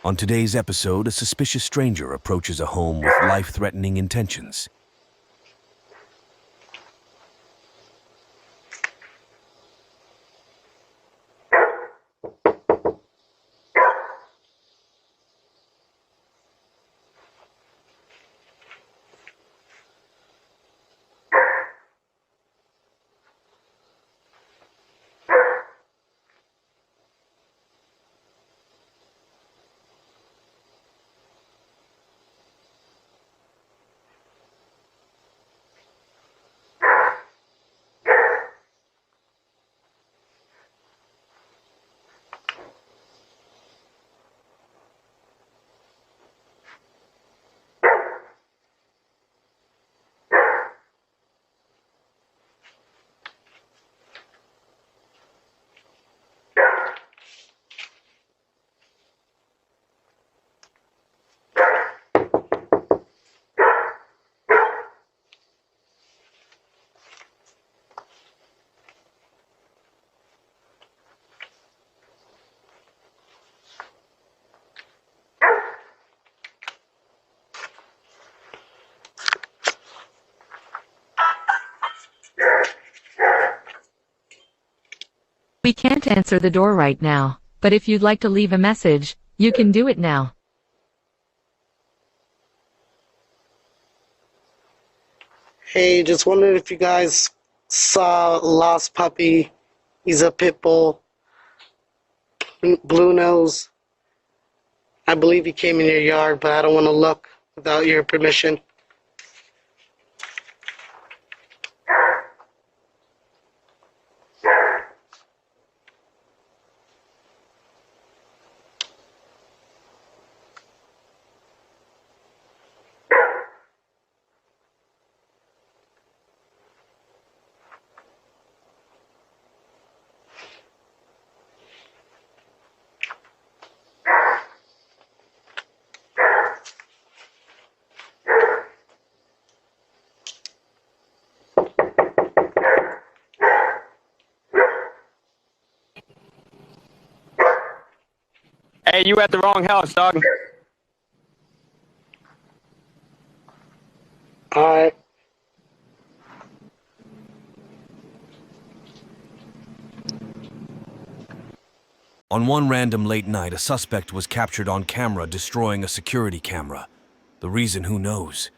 On today's episode, a suspicious stranger approaches a home with life-threatening intentions. We can't answer the door right now, but if you'd like to leave a message, you can do it now. Hey, just wondered if you guys saw a lost puppy. He's a pit bull, blue nose. I believe he came in your yard, but I don't want to look without your permission. Hey, you at the wrong house, dog. Alright. On one random late night, a suspect was captured on camera destroying a security camera. The reason, who knows?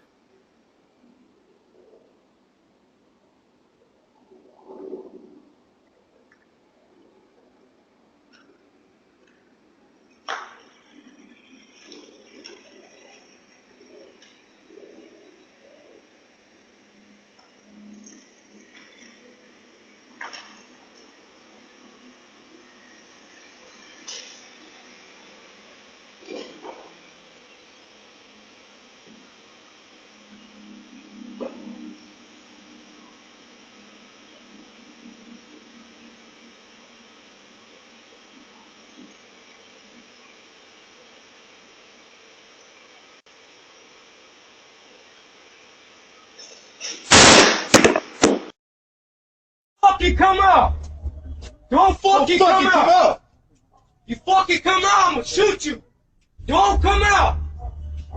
Fucking come out! Don't fucking come out! You fucking come out, I'm gonna shoot you! Don't come out!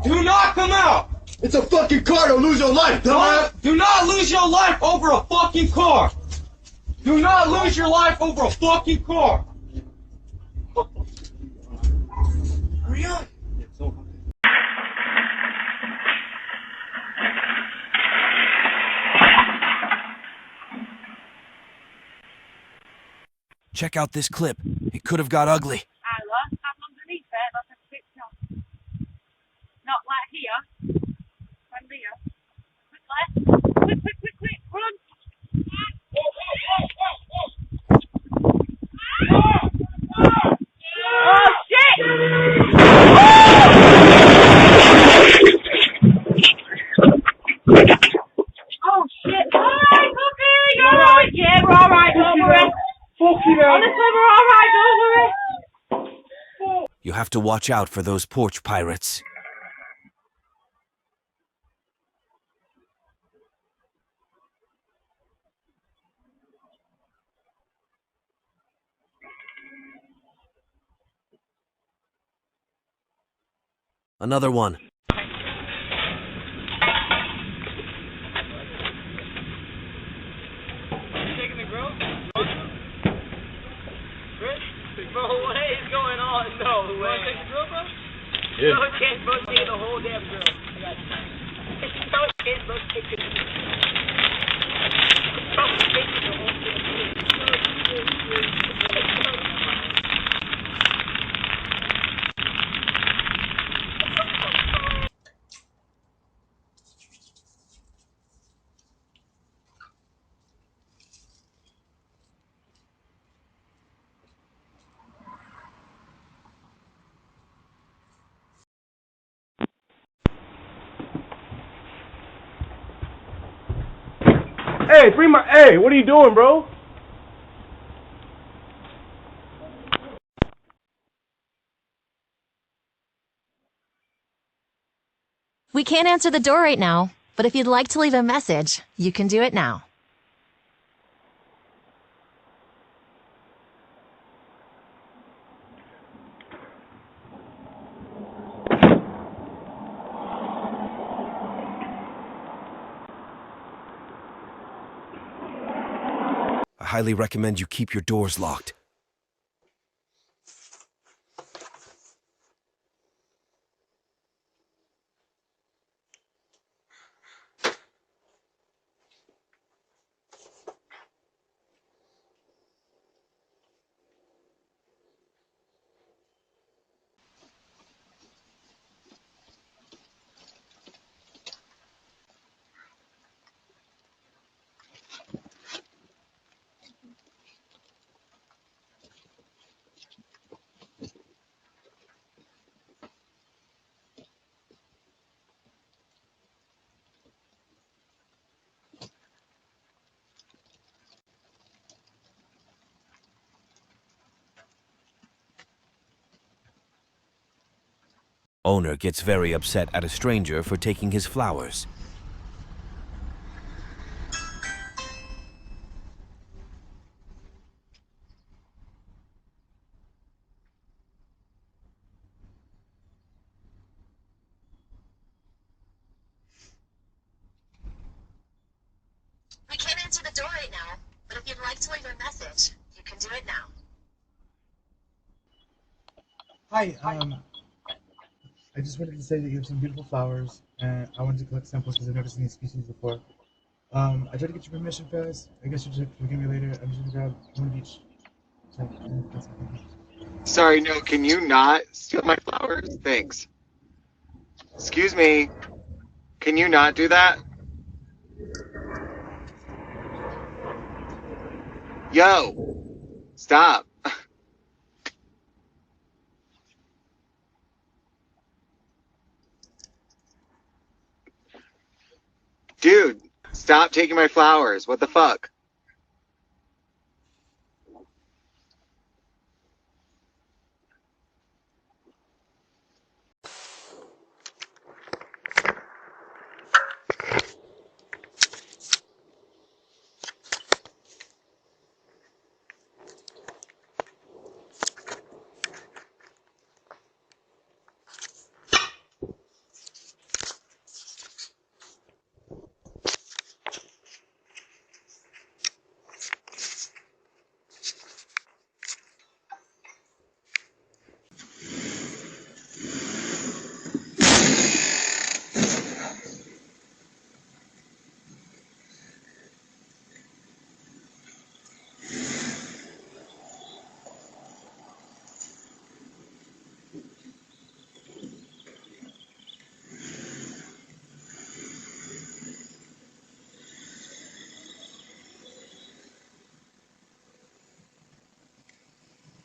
Do not come out! It's a fucking car, don't lose your life, dumbass! Do not lose your life over a fucking car! Do not lose your life over a fucking car! Hurry up! Check out this clip. It could have got ugly. I'm underneath there, like a picture. Not like here. From here. Quick, run! Oh shit! Oh shit! Alright, puppy! You're alright, yeah, we're alright, don't worry. Honestly, we're alright, don't worry. You have to watch out for those porch pirates. Another one. Taking the grill? Chris? Bro, what is going on? No way. You want to take the grill, bro? Yeah. No chance, bro. Take the whole damn grill. I got you. No chance, bro. Take it. Bro, take the whole damn grill. Hey, hey, what are you doing, bro? We can't answer the door right now, but if you'd like to leave a message, you can do it now. I highly recommend you keep your doors locked. Owner gets very upset at a stranger for taking his flowers. We can't answer the door right now, but if you'd like to leave a message, you can do it now. Hi, I just wanted to say that you have some beautiful flowers, and I wanted to collect samples because I've never seen these species before. I tried to get your permission first. I guess you'll just forgive me later. I'm just gonna grab one of each. Sorry, no, can you not steal my flowers? Thanks. Excuse me. Can you not do that? Yo! Stop. Dude, stop taking my flowers. What the fuck?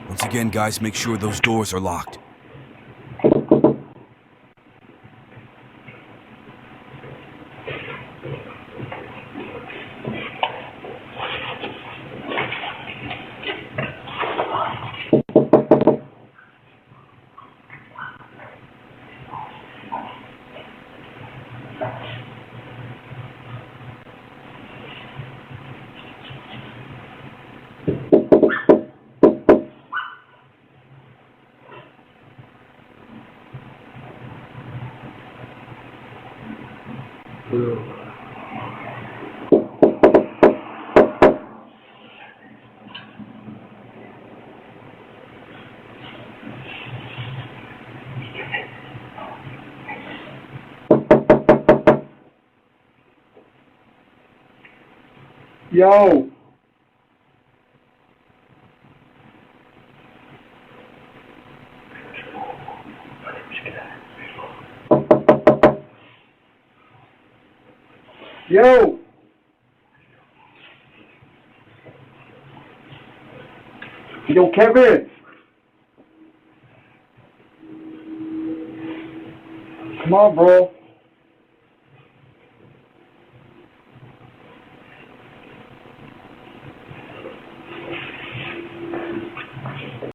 Once again, guys, make sure those doors are locked. Yo! Yo! Yo, Kevin! Come on, bro.